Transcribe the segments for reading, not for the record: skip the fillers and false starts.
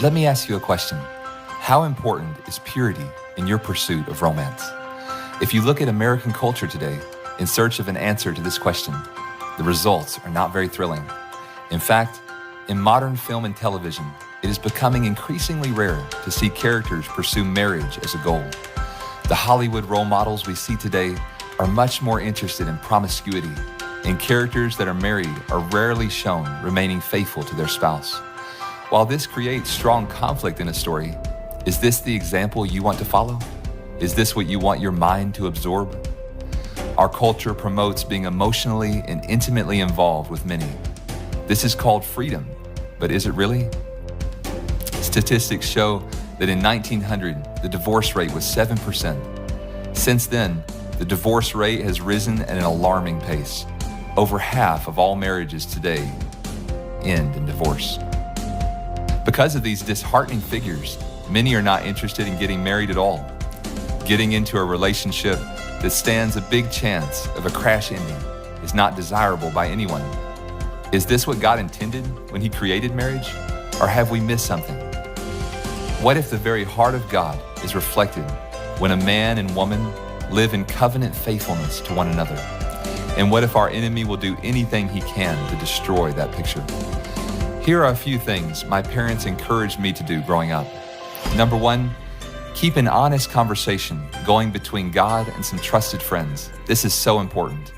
Let me ask you a question. How important is purity in your pursuit of romance? If you look at American culture today in search of an answer to this question, the results are not very thrilling. In fact, in modern film and television, it is becoming increasingly rare to see characters pursue marriage as a goal. The Hollywood role models we see today are much more interested in promiscuity, and characters that are married are rarely shown remaining faithful to their spouse. While this creates strong conflict in a story, is this the example you want to follow? Is this what you want your mind to absorb? Our culture promotes being emotionally and intimately involved with many. This is called freedom, but is it really? Statistics show that in 1900, the divorce rate was 7%. Since then, the divorce rate has risen at an alarming pace. Over half of all marriages today end in divorce. Because of these disheartening figures, many are not interested in getting married at all. Getting into a relationship that stands a big chance of a crash ending is not desirable by anyone. Is this what God intended when He created marriage? Or have we missed something? What if the very heart of God is reflected when a man and woman live in covenant faithfulness to one another? And what if our enemy will do anything he can to destroy that picture? Here are a few things my parents encouraged me to do growing up. Number one, keep an honest conversation going between God and some trusted friends. This is so important.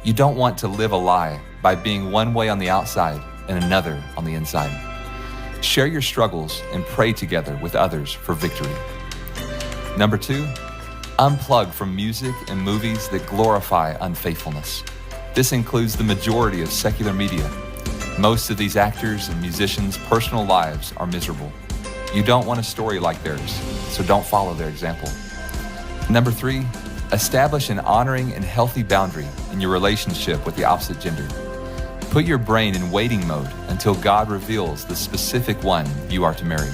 You don't want to live a lie by being one way on the outside and another on the inside. Share your struggles and pray together with others for victory. Number two, unplug from music and movies that glorify unfaithfulness. This includes the majority of secular media. Most of these actors and musicians' personal lives are miserable. You don't want a story like theirs, so don't follow their example. Number three, establish an honoring and healthy boundary in your relationship with the opposite gender. Put your brain in waiting mode until God reveals the specific one you are to marry.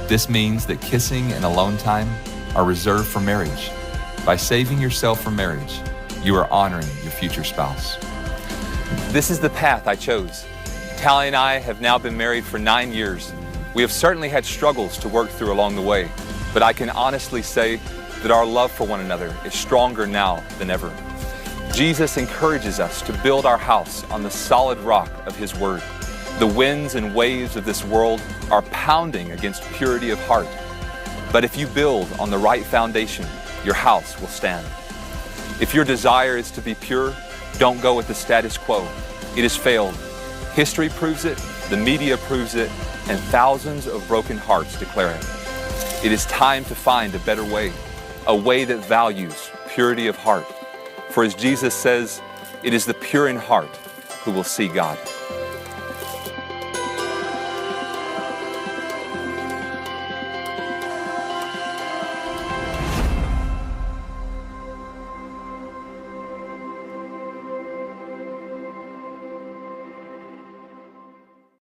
This means that kissing and alone time are reserved for marriage. By saving yourself for marriage, you are honoring your future spouse. This is the path I chose. Tally and I have now been married for 9 years. We have certainly had struggles to work through along the way, but I can honestly say that our love for one another is stronger now than ever. Jesus encourages us to build our house on the solid rock of His Word. The winds and waves of this world are pounding against purity of heart. But if you build on the right foundation, your house will stand. If your desire is to be pure, don't go with the status quo. It has failed. History proves it, the media proves it, and thousands of broken hearts declare it. It is time to find a better way, a way that values purity of heart. For as Jesus says, it is the pure in heart who will see God.